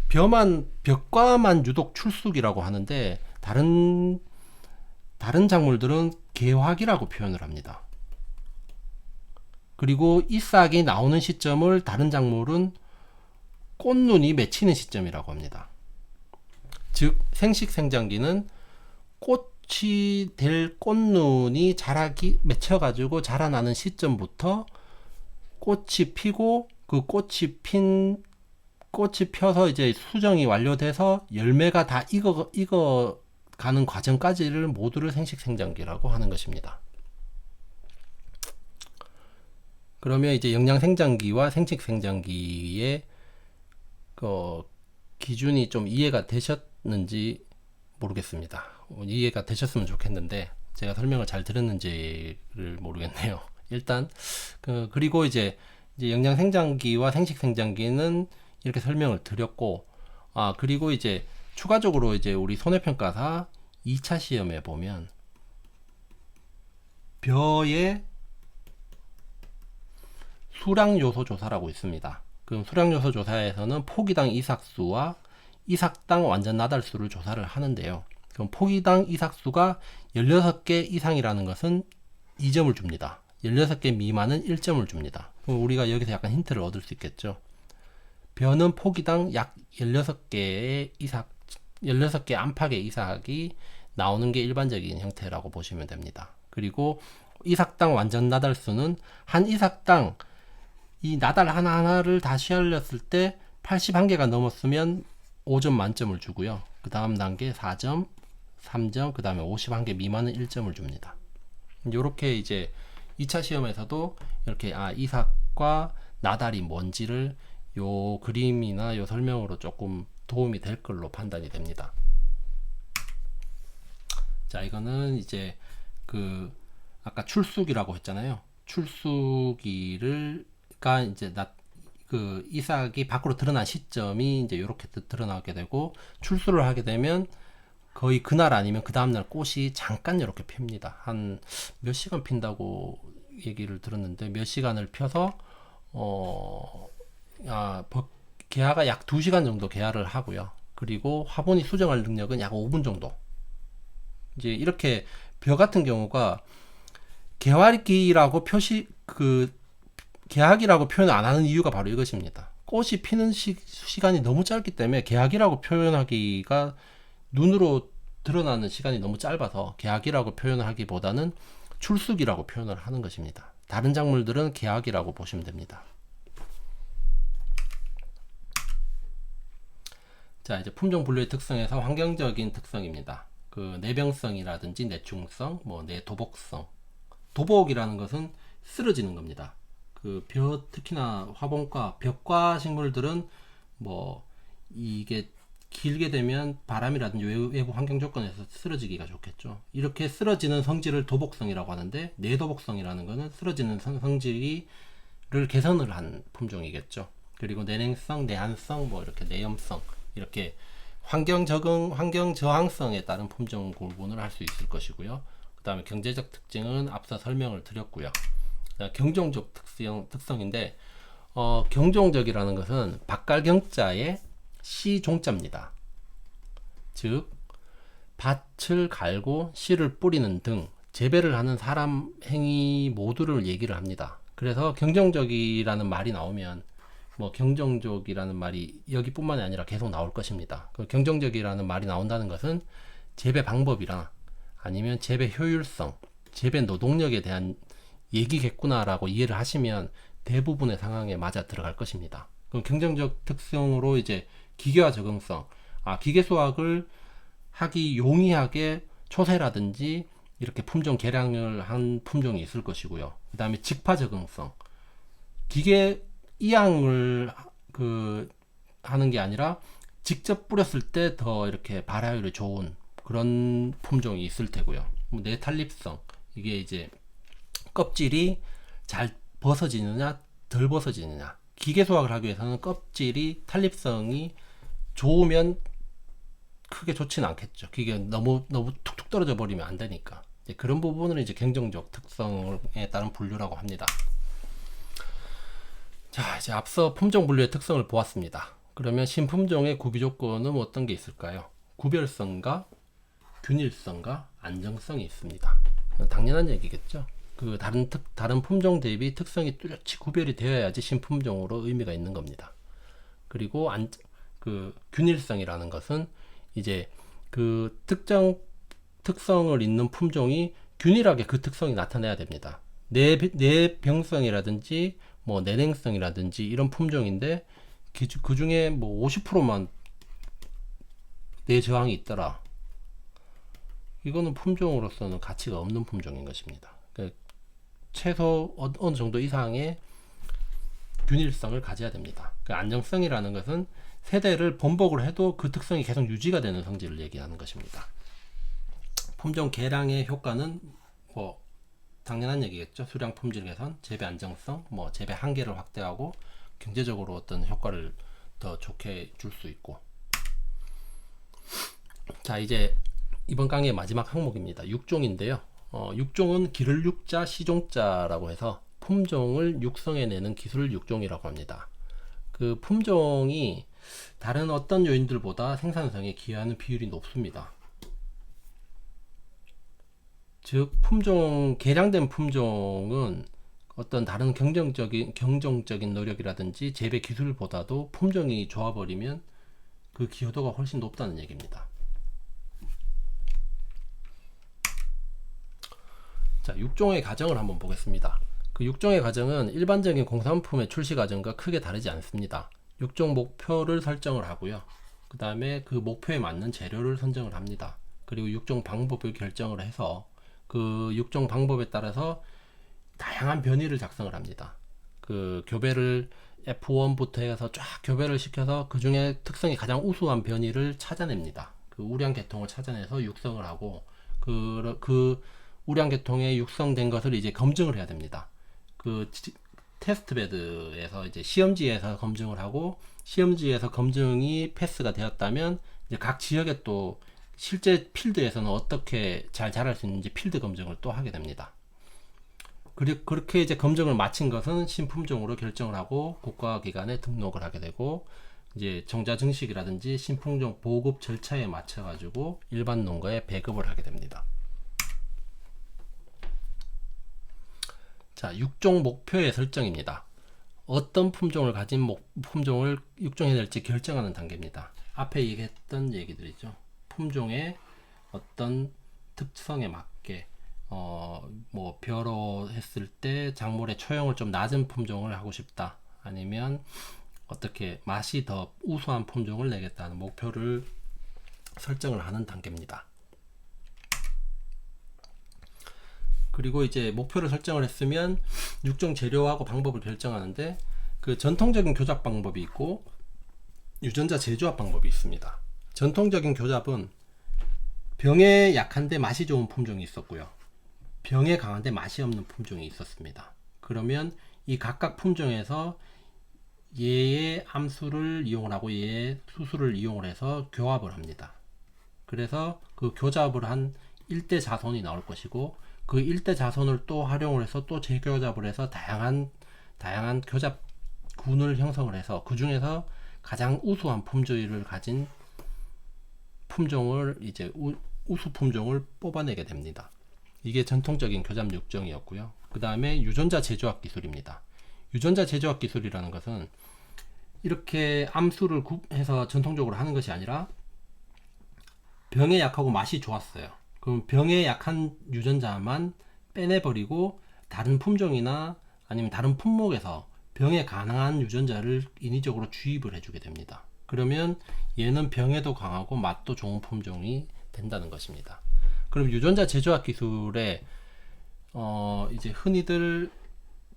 벼과만 유독 출수기라고 하는데, 다른 작물들은 개화기라고 표현을 합니다. 그리고 잎싹이 나오는 시점을 다른 작물은 꽃눈이 맺히는 시점이라고 합니다. 즉, 생식 생장기는 꽃이 될 꽃눈이 맺혀가지고 자라나는 시점부터 꽃이 피고, 그 꽃이 펴서 이제 수정이 완료돼서 열매가 다 익어가는 과정까지를 모두를 생식 생장기라고 하는 것입니다. 그러면 이제 영양 생장기와 생식 생장기의 기준이 좀 이해가 되셨는지 모르겠습니다. 이해가 되셨으면 좋겠는데 제가 설명을 잘 들었는지를 모르겠네요. 일단 그리고 이제 영양 생장기와 생식 생장기는 이렇게 설명을 드렸고, 그리고 이제 추가적으로 이제 우리 손해평가사 2차 시험에 보면 벼의 수량 요소 조사라고 있습니다. 그럼 수량 요소 조사에서는 포기당 이삭수와 이삭당 완전 나달수를 조사를 하는데요. 그럼 포기당 이삭수가 16개 이상이라는 것은 2점을 줍니다. 16개 미만은 1점을 줍니다. 그럼 우리가 여기서 약간 힌트를 얻을 수 있겠죠. 벼는 포기당 약 16개의 이삭, 16개 안팎의 이삭이 나오는 게 일반적인 형태라고 보시면 됩니다. 그리고 이삭당 완전 나달수는 한 이삭당 이 나달 하나하나를 다 시알렸을 때 81개가 넘었으면 5점 만점을 주고요. 그 다음 단계 4점, 3점, 그 다음에 51개 미만은 1점을 줍니다. 이렇게 이제 2차 시험에서도 이렇게 이삭과 나달이 뭔지를 요 그림이나 요 설명으로 조금 도움이 될 걸로 판단이 됩니다. 자, 이거는 이제 그 아까 출수기라고 했잖아요. 출수기가 이제 그 이삭이 밖으로 드러난 시점이 이제 이렇게 드러나게 되고, 출수를 하게 되면 거의 그날 아니면 그 다음날 꽃이 잠깐 이렇게 핍니다. 한 몇 시간 핀다고 얘기를 들었는데, 몇 시간을 펴서 개화가 약 2시간 정도 개화를 하고요. 그리고 화분이 수정할 능력은 약 5분 정도. 이제 이렇게 벼 같은 경우가 개화기라고 개화기라고 표현 안 하는 이유가 바로 이것입니다. 꽃이 피는 시간이 너무 짧기 때문에 개화기라고 표현하기가, 눈으로 드러나는 시간이 너무 짧아서 개화기라고 표현하기보다는 출수기라고 표현을 하는 것입니다. 다른 작물들은 개화기라고 보시면 됩니다. 자, 이제 품종 분류의 특성에서 환경적인 특성입니다. 그 내병성이라든지 내충성, 내도복성. 도복이라는 것은 쓰러지는 겁니다. 그 특히나 화분과 벽과 식물들은 이게 길게 되면 바람이라든지 외부 환경 조건에서 쓰러지기가 좋겠죠. 이렇게 쓰러지는 성질을 도복성이라고 하는데, 내도복성이라는 것은 쓰러지는 성질을 개선을 한 품종이겠죠. 그리고 내냉성, 내한성, 이렇게 내염성, 이렇게 환경 저항성에 따른 품종 구분을 할 수 있을 것이고요. 그 다음에 경제적 특징은 앞서 설명을 드렸고요. 경종적 특성인데, 경종적이라는 것은 박갈경자의 시종자입니다. 즉, 밭을 갈고 씨를 뿌리는 등 재배를 하는 사람 행위 모두를 얘기를 합니다. 그래서 경종적이라는 말이 나오면 경종적이라는 말이 여기뿐만이 아니라 계속 나올 것입니다. 그 경종적이라는 말이 나온다는 것은 재배 방법이나 아니면 재배 효율성, 재배 노동력에 대한 얘기겠구나라고 이해를 하시면 대부분의 상황에 맞아 들어갈 것입니다. 그럼 경쟁적 특성으로 이제 기계화 적응성, 기계 수확을 하기 용이하게 초세라든지 이렇게 품종 개량을 한 품종이 있을 것이고요. 그 다음에 직파 적응성, 기계 이양을 하는 게 아니라 직접 뿌렸을 때 더 이렇게 발화율이 좋은 그런 품종이 있을 테고요. 내탈립성, 이게 이제 껍질이 잘 벗어지느냐 덜 벗어지느냐. 기계 수확을 하기 위해서는 껍질이 탈립성이 좋으면 크게 좋지는 않겠죠. 그게 너무 툭툭 떨어져 버리면 안 되니까. 이제 그런 부분을 이제 경종적 특성에 따른 분류라고 합니다. 자, 이제 앞서 품종 분류의 특성을 보았습니다. 그러면 신품종의 구비 조건은 어떤 게 있을까요? 구별성과 균일성과 안정성이 있습니다. 당연한 얘기겠죠. 그 다른 품종 대비 특성이 뚜렷이 구별이 되어야지 신품종으로 의미가 있는 겁니다. 그리고 균일성이라는 것은 이제 그 특정 특성을 있는 품종이 균일하게 그 특성이 나타나야 됩니다. 내병성이라든지 내냉성이라든지 이런 품종인데 그 중에 50%만 내저항이 있더라. 이거는 품종으로서는 가치가 없는 품종인 것입니다. 최소 어느 정도 이상의 균일성을 가져야 됩니다. 안정성이라는 것은 세대를 번복을 해도 그 특성이 계속 유지가 되는 성질을 얘기하는 것입니다. 품종 개량의 효과는 당연한 얘기겠죠. 수량 품질 개선, 재배 안정성, 재배 한계를 확대하고 경제적으로 어떤 효과를 더 좋게 줄 수 있고. 자, 이제 이번 강의의 마지막 항목입니다. 육종인데요. 육종은 기를 육자, 시종자라고 해서 품종을 육성해내는 기술을 육종이라고 합니다. 그 품종이 다른 어떤 요인들보다 생산성에 기여하는 비율이 높습니다. 즉 개량된 품종은 어떤 다른 경쟁적인 노력이라든지 재배 기술보다도 품종이 좋아버리면 그 기여도가 훨씬 높다는 얘기입니다. 자, 육종의 과정을 한번 보겠습니다. 그 육종의 과정은 일반적인 공산품의 출시 과정과 크게 다르지 않습니다. 육종 목표를 설정을 하고요. 그 다음에 그 목표에 맞는 재료를 선정을 합니다. 그리고 육종 방법을 결정을 해서 그 육종 방법에 따라서 다양한 변이를 작성을 합니다. 그 교배를 F1부터 해서 쫙 교배를 시켜서 그 중에 특성이 가장 우수한 변이를 찾아냅니다. 그 우량 계통을 찾아내서 육성을 하고 그 우량 계통에 육성된 것을 이제 검증을 해야 됩니다. 그 테스트 베드에서 이제 시험지에서 검증을 하고 시험지에서 검증이 패스가 되었다면 이제 각 지역에 또 실제 필드에서는 어떻게 잘 자랄 수 있는지 필드 검증을 또 하게 됩니다. 그리고 그렇게 이제 검증을 마친 것은 신품종으로 결정을 하고 국가기관에 등록을 하게 되고 이제 정자 증식이라든지 신품종 보급 절차에 맞춰 가지고 일반 농가에 배급을 하게 됩니다. 자, 육종 목표의 설정입니다. 어떤 품종을 가진 품종을 육종해야 될지 결정하는 단계입니다. 앞에 얘기했던 얘기들이죠. 품종의 어떤 특성에 맞게 뭐 벼로 했을 때 작물의 초용을 좀 낮은 품종을 하고 싶다. 아니면 어떻게 맛이 더 우수한 품종을 내겠다는 목표를 설정을 하는 단계입니다. 그리고 이제 목표를 설정을 했으면 육종 재료하고 방법을 결정하는데 그 전통적인 교잡 방법이 있고 유전자 재조합 방법이 있습니다. 전통적인 교잡은 병에 약한데 맛이 좋은 품종이 있었고요. 병에 강한데 맛이 없는 품종이 있었습니다. 그러면 이 각각 품종에서 얘의 암수를 이용을 하고 얘의 수수를 이용을 해서 교합을 합니다. 그래서 그 교잡을 한 1대 자손이 나올 것이고 그 1대 자손을 또 활용을 해서 또 재교잡을 해서 다양한 교잡군을 형성을 해서 그 중에서 가장 우수한 품질을 가진 품종을 이제 우수 품종을 뽑아내게 됩니다. 이게 전통적인 교잡 육종이었고요. 그 다음에 유전자 재조합 기술입니다. 유전자 재조합 기술이라는 것은 이렇게 암수를 해서 전통적으로 하는 것이 아니라 병에 약하고 맛이 좋았어요. 그럼 병에 약한 유전자만 빼내버리고 다른 품종이나 아니면 다른 품목에서 병에 강한 유전자를 인위적으로 주입을 해주게 됩니다. 그러면 얘는 병에도 강하고 맛도 좋은 품종이 된다는 것입니다. 그럼 유전자 재조합 기술에 이제 흔히들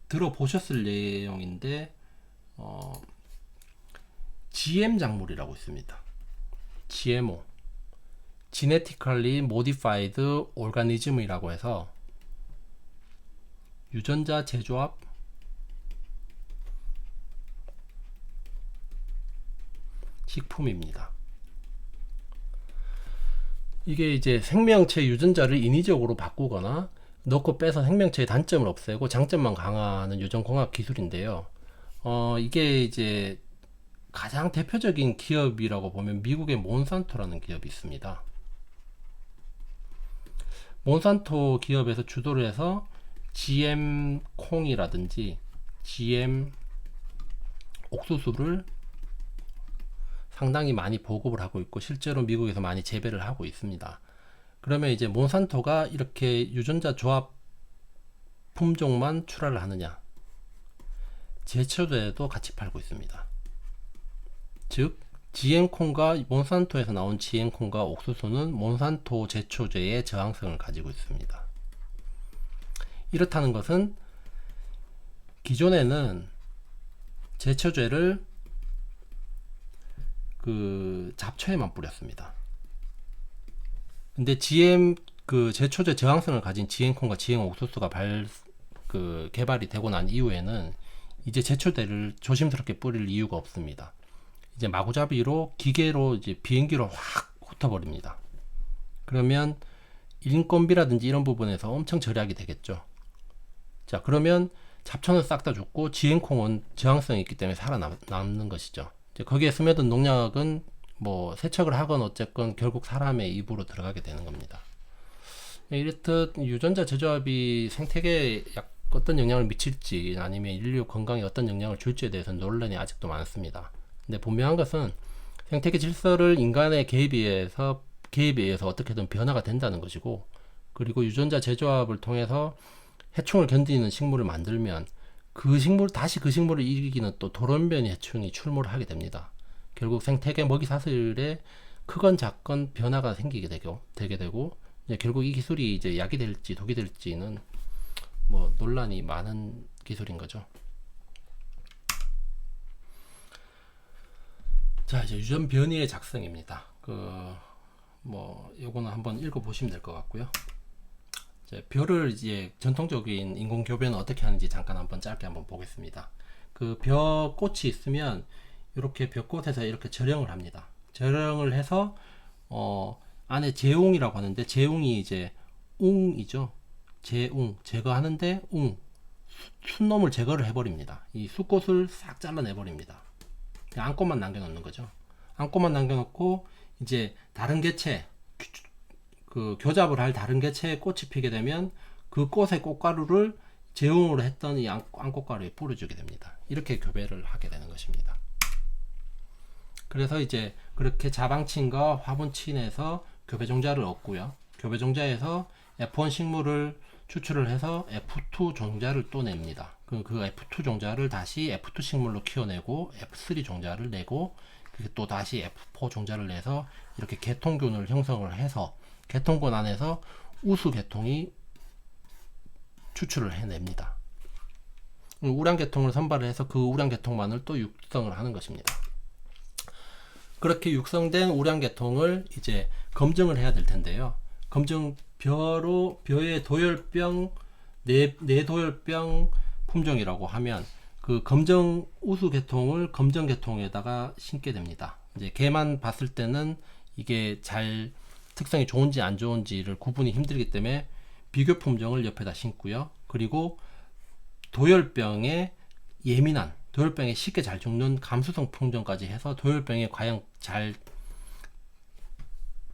들어보셨을 내용인데 GM 작물이라고 있습니다. GMO Genetically Modified Organism이라고 해서 유전자 재조합 식품입니다. 이게 이제 생명체 유전자를 인위적으로 바꾸거나 넣고 빼서 생명체의 단점을 없애고 장점만 강화하는 유전공학 기술인데요. 이게 이제 가장 대표적인 기업이라고 보면 미국의 몬산토라는 기업이 있습니다. 몬산토 기업에서 주도를 해서 GM 콩이라든지 GM 옥수수를 상당히 많이 보급을 하고 있고 실제로 미국에서 많이 재배를 하고 있습니다. 그러면 이제 몬산토가 이렇게 유전자 조합 품종만 출하를 하느냐? 제초제도 같이 팔고 있습니다. 즉 GM콩과 몬산토에서 나온 GM콩과 옥수수는 몬산토 제초제의 저항성을 가지고 있습니다. 이렇다는 것은 기존에는 제초제를 그 잡초에만 뿌렸습니다. 근데 GM 그 제초제 저항성을 가진 GM콩과 GM 옥수수가 개발이 되고 난 이후에는 이제 제초제를 조심스럽게 뿌릴 이유가 없습니다. 이제 마구잡이로 기계로 이제 비행기로 확 훑어버립니다. 그러면 인건비라든지 이런 부분에서 엄청 절약이 되겠죠. 자, 그러면 잡초는 싹 다 죽고 지행콩은 저항성이 있기 때문에 살아남는 것이죠. 이제 거기에 스며든 농약은 뭐 세척을 하건 어쨌건 결국 사람의 입으로 들어가게 되는 겁니다. 이렇듯 유전자 재조합이 생태계에 어떤 영향을 미칠지 아니면 인류 건강에 어떤 영향을 줄지에 대해서는 논란이 아직도 많습니다. 근데 분명한 것은 생태계 질서를 인간의 개입에 의해서 어떻게든 변화가 된다는 것이고, 그리고 유전자 재조합을 통해서 해충을 견디는 식물을 만들면 다시 그 식물을 이기는 또 돌연변이 해충이 출몰을 하게 됩니다. 결국 생태계 먹이 사슬에 크건 작건 변화가 생기게 되게 되고, 결국 이 기술이 이제 약이 될지 독이 될지는 뭐 논란이 많은 기술인 거죠. 자, 이제 유전 변이의 작성입니다. 요거는 한번 읽어보시면 될 것 같고요. 이제 전통적인 인공 교배는 어떻게 하는지 잠깐 한번 짧게 한번 보겠습니다. 그 벼꽃이 있으면 이렇게 벼꽃에서 이렇게 절영을 합니다. 절영을 해서 안에 재웅이라고 하는데, 재웅이 이제 웅이죠. 재웅 제거하는데 순놈을 제거를 해버립니다. 이 숫꽃을 싹 잘라내버립니다. 안꽃만 남겨놓는 거죠. 안꽃만 남겨놓고 이제 다른 개체, 그 교잡을 할 다른 개체에 꽃이 피게 되면 그 꽃의 꽃가루를 재웅으로 했던 이 안꽃가루에 뿌려주게 됩니다. 이렇게 교배를 하게 되는 것입니다. 그래서 이제 그렇게 자방친과 화분친에서 교배종자를 얻고요. 교배종자에서 F1 식물을 추출을 해서 F2 종자를 또 냅니다. 그 F2 종자를 다시 F2 식물로 키워내고 F3 종자를 내고, 또 다시 F4 종자를 내서 이렇게 계통균을 형성을 해서 계통군 안에서 우수 계통이 추출을 해냅니다. 우량 계통을 선발을 해서 그 우량 계통만을 또 육성을 하는 것입니다. 그렇게 육성된 우량 계통을 이제 검증을 해야 될 텐데요. 벼의 도열병, 내도열병 품종이라고 하면 그 검정 우수 계통을 검정 계통에다가 심게 됩니다. 이제 개만 봤을 때는 이게 잘 특성이 좋은지 안 좋은지를 구분이 힘들기 때문에 비교 품종을 옆에다 심고요. 그리고 도열병에 예민한, 도열병에 쉽게 잘 죽는 감수성 품종까지 해서 도열병에 과연 잘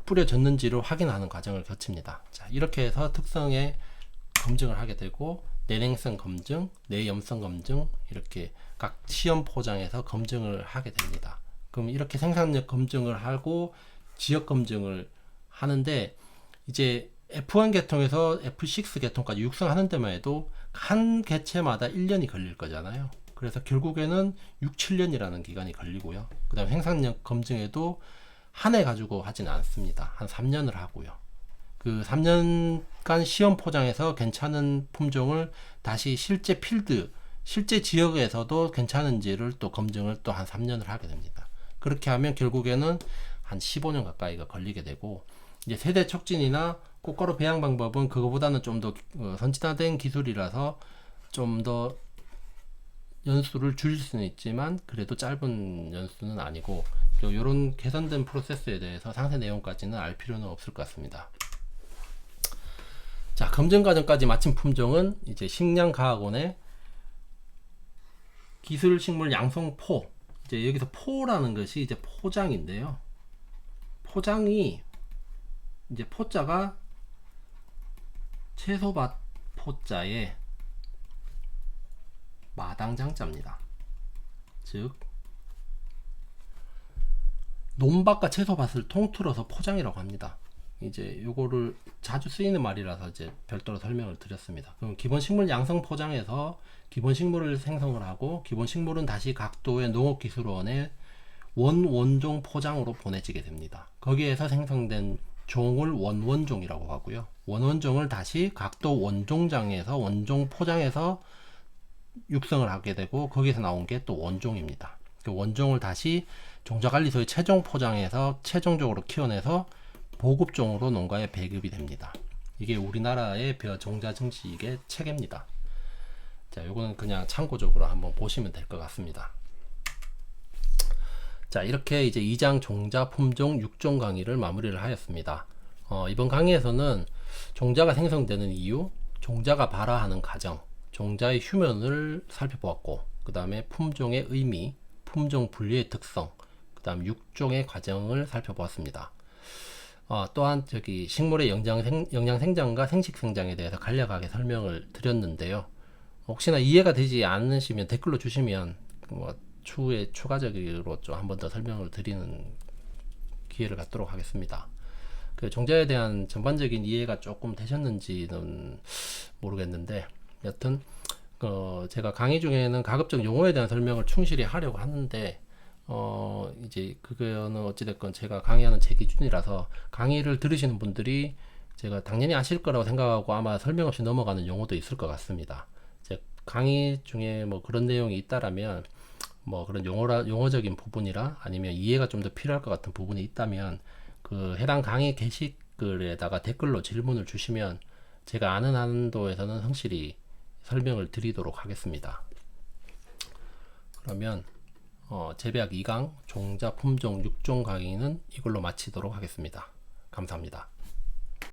뿌려졌는지를 확인하는 과정을 거칩니다. 자, 이렇게 해서 특성의 검증을 하게 되고, 내냉성 검증, 내염성 검증, 이렇게 각 시험 포장에서 검증을 하게 됩니다. 그럼 이렇게 생산력 검증을 하고 지역 검증을 하는데, 이제 F1 계통에서 F6 계통까지 육성하는 데만 해도 한 개체마다 1년이 걸릴 거잖아요. 그래서 결국에는 6, 7년이라는 기간이 걸리고요. 그 다음에 생산력 검증에도 한 해 가지고 하지는 않습니다. 한 3년을 하고요. 그 3년간 시험 포장해서 괜찮은 품종을 다시 실제 지역에서도 괜찮은지를 또 검증을 또 한 3년을 하게 됩니다. 그렇게 하면 결국에는 한 15년 가까이가 걸리게 되고, 이제 세대 촉진이나 꽃가루 배양 방법은 그거보다는 좀 더 선진화된 기술이라서 좀 더 연수를 줄일 수는 있지만 그래도 짧은 연수는 아니고, 이런 개선된 프로세스에 대해서 상세 내용까지는 알 필요는 없을 것 같습니다. 자, 검증 과정까지 마친 품종은 이제 식량과학원의 기술식물 양성포, 이제 여기서 포라는 것이 이제 포장인데요. 포장이 이제 포자가 채소밭 포자에 마당장자입니다. 즉 논밭과 채소밭을 통틀어서 포장이라고 합니다. 이제 요거를 자주 쓰이는 말이라서 이제 별도로 설명을 드렸습니다. 그럼 기본 식물 양성 포장에서 기본 식물을 생성을 하고, 기본 식물은 다시 각도의 농업기술원에 원종 포장으로 보내지게 됩니다. 거기에서 생성된 종을 원종이라고 하고요. 원종을 다시 각도 원종장에서 원종 포장해서 육성을 하게 되고, 거기서 나온 게 또 원종입니다. 그 원종을 다시 종자관리소에 최종 포장해서 최종적으로 키워내서 보급종으로 농가에 배급이 됩니다. 이게 우리나라의 벼 종자 증식의 체계입니다. 자, 요거는 그냥 참고적으로 한번 보시면 될 것 같습니다. 자, 이렇게 이제 2장 종자 품종 6종 강의를 마무리를 하였습니다. 이번 강의에서는 종자가 생성되는 이유, 종자가 발화하는 과정, 종자의 휴면을 살펴보았고, 그 다음에 품종의 의미, 품종 분류의 특성, 그 다음 육종의 과정을 살펴보았습니다. 또한 식물의 영양 생장과 생식 생장에 대해서 간략하게 설명을 드렸는데요. 혹시나 이해가 되지 않으시면 댓글로 주시면 추후에 추가적으로 좀 한 번 더 설명을 드리는 기회를 갖도록 하겠습니다. 그 종자에 대한 전반적인 이해가 조금 되셨는지는 모르겠는데, 여튼 제가 강의 중에는 가급적 용어에 대한 설명을 충실히 하려고 하는데, 이제 그거는 어찌됐건 제가 강의하는 제 기준이라서 강의를 들으시는 분들이 제가 당연히 아실 거라고 생각하고 아마 설명 없이 넘어가는 용어도 있을 것 같습니다. 강의 중에 뭐 그런 내용이 있다라면, 뭐 그런 용어적인 부분이라 아니면 이해가 좀 더 필요할 것 같은 부분이 있다면 그 해당 강의 게시글에다가 댓글로 질문을 주시면 제가 아는 한도에서는 성실히 설명을 드리도록 하겠습니다. 그러면 재배학 2강 종자 품종 6종 강의는 이걸로 마치도록 하겠습니다. 감사합니다.